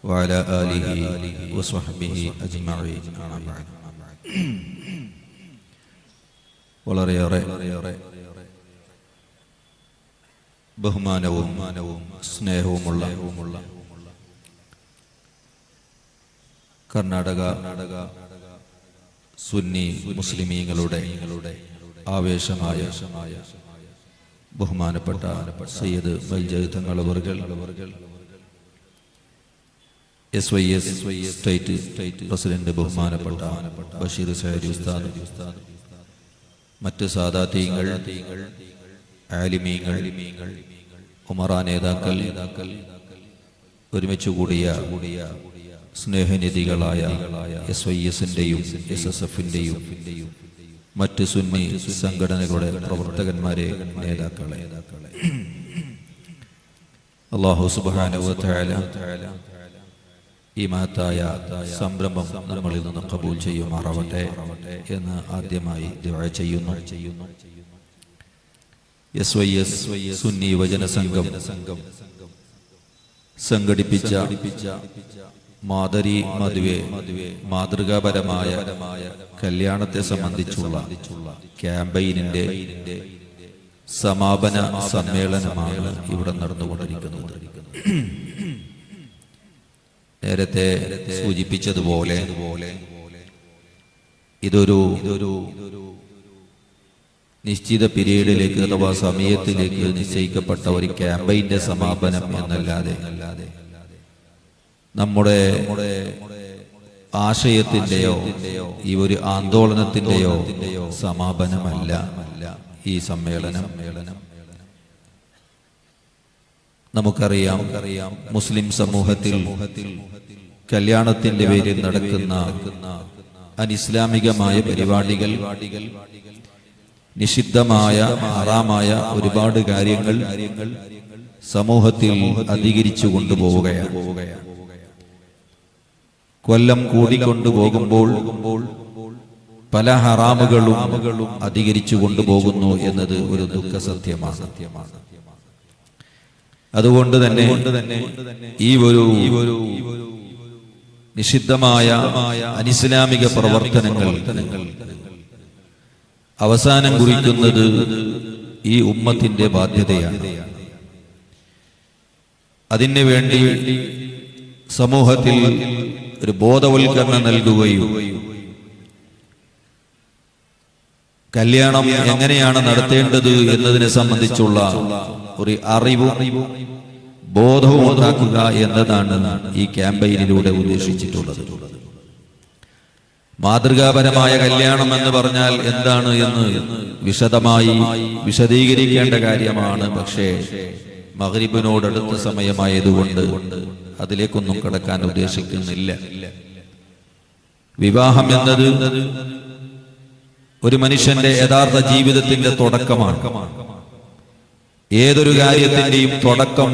وعلى آله وصحبه أجمعين. വളരെയേറെ ബഹുമാനവും സ്നേഹവുമുള്ള കർണാടക സുന്നി മുസ്ലിമീങ്ങളുടെ ആവേശമായ ബഹുമാനപ്പെട്ട സയ്യിദ് മൽജദ് തങ്ങൾ അവർകൾ SYS സ്റ്റേറ്റ് പ്രസിഡന്റ് ബഹുമാനപ്പെട്ട ബഷീർ സൈദി ഉസ്താദ്, മറ്റ് സാദാത്യങ്ങൾ, ആലിമീങ്ങൾ, ഉമറ നേതാക്കൾ, ഒരുമിച്ച് കൂടിയ സ്നേഹനിധികളായ SYS-ന്റെയും SSF-ന്റെയും മറ്റ് സുന്നി സംഘടനകളുടെ പ്രവർത്തകന്മാരെ, നേതാക്കളെ, അല്ലാഹു സുബ്ഹാനഹു വ തആല ഈ മഹത്തായ സംരംഭം നമ്മളിൽ നിന്ന് ഖബൂൽ ചെയ്യുമാറാവട്ടെ എന്ന് ആദ്യമായി ദുആ ചെയ്യുന്നു. SYS സുന്നി യുവജന സംഘം സംഘടിപ്പിച്ച മാതൃകാപരമായ കല്യാണത്തെ സംബന്ധിച്ചുള്ള ക്യാമ്പയിനിന്റെ സമാപന സമ്മേളനമാണ് ഇവിടെ നടന്നുകൊണ്ടിരിക്കുന്നത്. നേരത്തെ സൂചിപ്പിച്ചതുപോലെ ഇതൊരു നിശ്ചിത പീരീഡിലേക്ക് അഥവാ സമയത്തിലേക്ക് നിശ്ചയിക്കപ്പെട്ട ഒരു ക്യാമ്പയിന്റെ സമാപനം എന്നല്ലാതെ നമ്മുടെ ആശയത്തിന്റെയോ ഈ ഒരു ആന്തോളനത്തിന്റെയോ സമാപനമല്ല ഈ സമ്മേളനം. നമുക്കറിയാം, മുസ്ലിം സമൂഹത്തിൽ കല്യാണത്തിന്റെ പേരിൽ നടക്കുന്ന അനിസ്ലാമികമായ പരിപാടികൾ, നിഷിദ്ധമായ ഹറാമായ ഒരുപാട് കാര്യങ്ങൾ സമൂഹത്തിൽ അധികരിച്ചു കൊണ്ടുപോവുകയാണ്. കൊല്ലം കൂടിക്കൊണ്ടുപോകുമ്പോൾ പല ഹറാമുകളും അധികരിച്ചു കൊണ്ടുപോകുന്നു എന്നത് ഒരു ദുഃഖസത്യമാണ്. അതുകൊണ്ട് തന്നെ ഈ ഒരു നിഷിദ്ധമായ അനിസ്ലാമിക പ്രവർത്തനങ്ങൾ അവസാനം കുറിക്കുന്നത് ഈ ഉമ്മത്തിന്റെ ബാധ്യതയാണ്. അതിനു വേണ്ടി സമൂഹത്തിൽ ഒരു ബോധവൽക്കരണം നൽകുകയും കല്യാണം എങ്ങനെയാണ് നടത്തേണ്ടത് എന്നതിനെ സംബന്ധിച്ചുള്ള ഒരു അറിവും ബോധവും ഉണ്ടാക്കുക എന്നതാണ് ഈ ക്യാമ്പയിനിലൂടെ ഉദ്ദേശിച്ചിട്ടുള്ളത്. മാതൃകാപരമായ കല്യാണം എന്ന് പറഞ്ഞാൽ എന്താണ് എന്ന് വിശദമായി വിശദീകരിക്കേണ്ട കാര്യമാണ്. പക്ഷേ മഗ്രിബിനോടടുത്ത സമയമായതുകൊണ്ട് അതിലേക്കൊന്നും കടക്കാൻ ഉദ്ദേശിക്കുന്നില്ല. വിവാഹം എന്നത് ഒരു മനുഷ്യന്റെ യഥാർത്ഥ ജീവിതത്തിന്റെ തുടക്കമാണ്. ഏതൊരു കാര്യത്തിന്റെയും തുടക്കം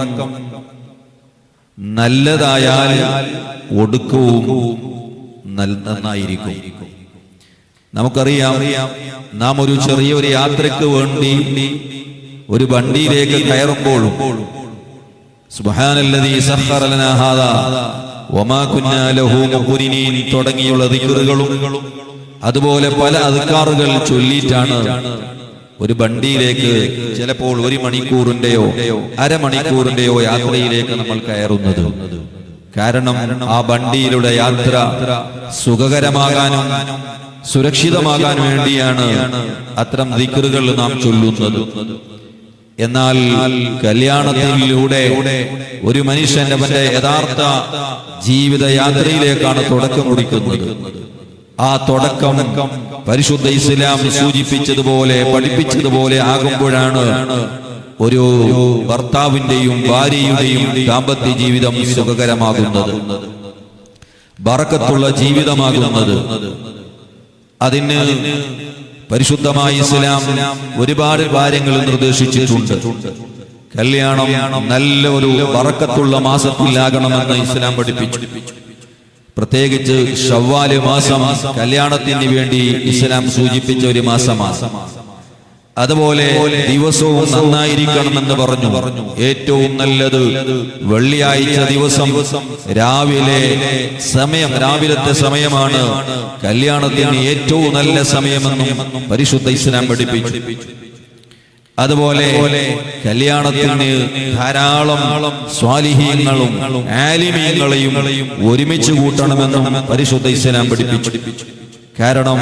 നല്ലതായാൽ ഒടുക്കവും നന്നായിരിക്കും. നമുക്കറിയാം, നാം ഒരു ചെറിയൊരു യാത്രയ്ക്ക് വേണ്ടി ഒരു വണ്ടിയിലേക്ക് കയറുമ്പോഴും സുബ്ഹാനല്ലദീ സഖറ ലനാ ഹാദാ വമാ കുന്നാ ലഹു മുഖ്രിനീൻ തുടങ്ങിയുള്ള ദിക്റുകളും അതുപോലെ പല അദ്കാറുകൾ ചൊല്ലിയിട്ടാണ് ഒരു വണ്ടിയിലേക്ക് ചിലപ്പോൾ 1 മണിക്കൂറിന്റെയോ അരമണിക്കൂറിന്റെയോ യാത്രയിലേക്ക് നമ്മൾ കയറുന്നത്. കാരണം ആ വണ്ടിയിലൂടെ യാത്ര സുഖകരമാകാനും സുരക്ഷിതമാകാൻ വേണ്ടിയാണ് അത്തരം ദിക്റുകൾ നാം ചൊല്ലുന്നത്. എന്നാൽ കല്യാണത്തിലൂടെ ഒരു മനുഷ്യന്റെ യഥാർത്ഥ ജീവിതയാത്രയിലേക്കാണ് തുടക്കം കുറിക്കുന്നത്. ആ തുടക്കം പരിശുദ്ധ ഇസ്ലാം സൂചിപ്പിച്ചതുപോലെ പഠിപ്പിച്ചതുപോലെ ആകുമ്പോഴാണ് ഒരു ഭർത്താവിന്റെയും ഭാര്യയുടെയും ദാമ്പത്യ ജീവിതം സുഖകരമാകുന്നത്, ബറക്കത്തുള്ള ജീവിതമാകുന്നത്. അതിന് പരിശുദ്ധമായ ഇസ്ലാം ഒരുപാട് കാര്യങ്ങൾ നിർദ്ദേശിച്ചിട്ടുണ്ട്. കല്യാണം നല്ല ഒരു ബറക്കത്തുള്ള മാസത്തിലാകണമെന്ന് ഇസ്ലാം പഠിപ്പിച്ചു. പ്രത്യേകിച്ച് ശവ്വാല് മാസം കല്യാണത്തിന് വേണ്ടി ഇസ്ലാം സൂചിപ്പിച്ച ഒരു മാസമാണ്. അതുപോലെ ദിവസവും നന്നായിരിക്കണമെന്ന് പറഞ്ഞു. ഏറ്റവും നല്ലത് വെള്ളിയാഴ്ച ദിവസം രാവിലത്തെ സമയമാണ് കല്യാണത്തിന് ഏറ്റവും നല്ല സമയമെന്നും പരിശുദ്ധ ഇസ്ലാം പഠിപ്പിച്ചു. അതുപോലെ കല്യാണത്തിന് ധാരാളം സ്വാലിഹീങ്ങളും ആലിമീങ്ങളെയും ഒരുമിച്ച് കൂട്ടണമെന്നും പരിശുദ്ധ ഇസ്ലാം പഠിപ്പിച്ചു. കാരണം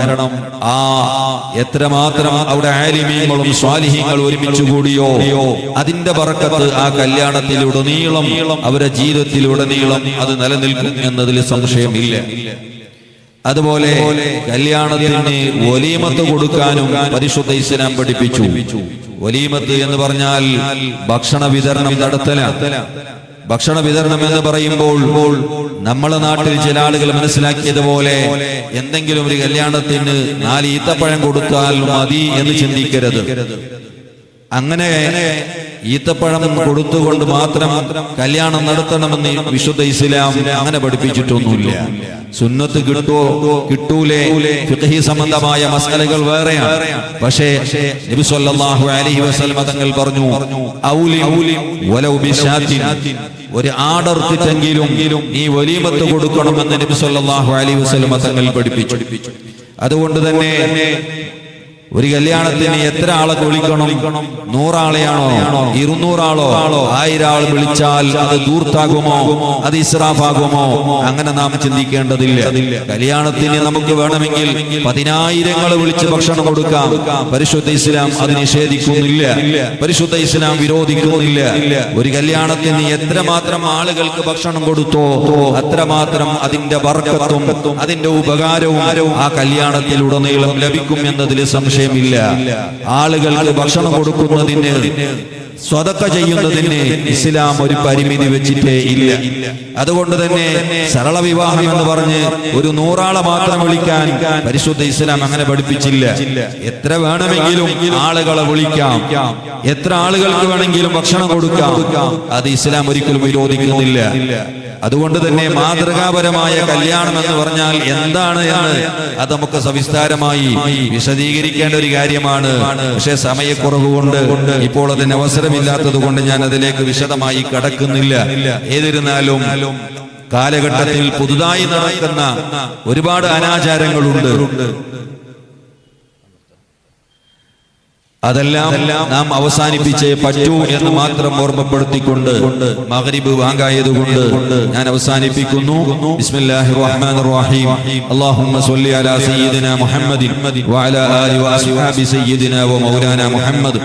എത്രമാത്രം അവിടെ ആലിമീങ്ങളും സ്വാലിഹീങ്ങളും ഒരുമിച്ച് കൂടിയോ അതിന്റെ ബറക്കത്ത് ആ കല്യാണത്തിലുടനീളം അവരുടെ ജീവിതത്തിലുടനീളം അത് നിലനിൽക്കും എന്നതിൽ സംശയമില്ല. അതുപോലെ കല്യാണത്തിന് വലീമത്ത് കൊടുക്കാനും പരിശുദ്ധ ഇസ്ലാം പഠിപ്പിച്ചു. വലീമത്ത് എന്ന് പറഞ്ഞാൽ ഭക്ഷണ വിതരണം നടത്തലാണ്. ഭക്ഷണ വിതരണം എന്ന് പറയുമ്പോൾ നമ്മളെ നാട്ടിൽ ചില ആളുകൾ മനസ്സിലാക്കിയതുപോലെ എന്തെങ്കിലും ഒരു കല്യാണത്തിന് 4 ഈത്തപ്പഴം കൊടുത്താൽ മതി എന്ന് ചിന്തിക്കരുത്. അങ്ങനെ ഈത്തപ്പഴം കൊടുത്തുകൊണ്ട് മാത്രം കല്യാണം നടത്തണമെന്ന് വിശുദ്ധ ഇസ്ലാം അങ്ങനെ പഠിപ്പിച്ചിട്ടൊന്നുമില്ല. സുന്നത്ത് കിട്ടൂലേ ഫിഖ്ഹി സംബന്ധമായ മസലകൾ വേറെയാണ്. പക്ഷേ നബി സല്ലല്ലാഹു അലൈഹി വസല്ലം തങ്ങൾ പറഞ്ഞു ഔലി വലൗ ബിശാത്തിൻ, ഒരു ആടർത്തിട്ടെങ്കിലും ഈ വലീമത്ത് കൊടുക്കണമെന്ന് നബി സല്ലല്ലാഹു അലൈഹി വസല്ലം തങ്ങൾ പഠിപ്പിച്ചു. അതുകൊണ്ട് തന്നെ ഒരു കല്യാണത്തിന് എത്ര ആളെ വിളിക്കണം? 100 ആളെയാണോ? 200 ആളോ? 1000 ആൾ വിളിച്ചാൽ അത് ദൂർത്താകുമോ? അത് ഇസ്രാഫാകുമോ? അങ്ങനെ നാം ചിന്തിക്കേണ്ടതില്ല. കല്യാണത്തിന് നമുക്ക് വേണമെങ്കിൽ 10,000 വിളിച്ച് ഭക്ഷണം കൊടുക്കാം. പരിശുദ്ധ ഇസ്ലാം അത് നിഷേധിക്കുന്നില്ല, പരിശുദ്ധ ഇസ്ലാം വിരോധിക്കുന്നില്ല. ഒരു കല്യാണത്തിന് എത്രമാത്രം ആളുകൾക്ക് ഭക്ഷണം കൊടുത്തോ അത്രമാത്രം അതിന്റെ ബർക്കത്തും അതിന്റെ ഉപകാരവും ആ കല്യാണത്തിലുടനീളം ലഭിക്കും എന്നതിൽ സംശയമില്ല. ആളുകൾക്ക് ഭക്ഷണം കൊടുക്കുന്നതിന്, സ്വതക്ക ചെയ്യുന്നതിന് ഇസ്ലാം ഒരു പരിമിതി വെച്ചിട്ടേ ഇല്ല. അതുകൊണ്ട് തന്നെ സരള വിവാഹം എന്ന് പറഞ്ഞ് ഒരു 100 ആളെ മാത്രം വിളിക്കാൻ പരിശുദ്ധ ഇസ്ലാം അങ്ങനെ പഠിപ്പിച്ചില്ല. എത്ര വേണമെങ്കിലും ആളുകളെ വിളിക്കാം, എത്ര ആളുകൾക്ക് വേണമെങ്കിലും ഭക്ഷണം കൊടുക്കാം. അത് ഇസ്ലാം ഒരിക്കലും വിരോധിക്കുന്നില്ല. അതുകൊണ്ട് തന്നെ മാതൃകാപരമായ കല്യാണം എന്ന് പറഞ്ഞാൽ എന്താണ് എന്ന് അത് നമുക്ക് സവിസ്താരമായി വിശദീകരിക്കേണ്ട ഒരു കാര്യമാണ്. പക്ഷെ സമയക്കുറവ് കൊണ്ട് ഇപ്പോൾ അതിന് അവസരമില്ലാത്തത് കൊണ്ട് ഞാൻ അതിലേക്ക് വിശദമായി കടക്കുന്നില്ല. ഏതിരുന്നാലും കാലഘട്ടത്തിൽ പുതുതായി നടക്കുന്ന ഒരുപാട് അനാചാരങ്ങളുണ്ട്. അതെല്ലാം നാം അവസാനിപ്പിച്ചേ പറ്റൂ എന്ന് മാത്രം ഓർമ്മപ്പെടുത്തിക്കൊണ്ട് മഗ്രിബ് വാങ്കായതുകൊണ്ട് ഞാൻ അവസാനിപ്പിക്കുന്നു. ബിസ്മില്ലാഹിർ റഹ്മാനിർ റഹീം. അല്ലാഹുമ്മ സ്വല്ലി അലാ സയ്യിദിനാ മുഹമ്മദിൻ വഅലാ ആലി വഅസ്ഹാബി സയ്യിദിനാ വ മൗലാനാ മുഹമ്മദ്.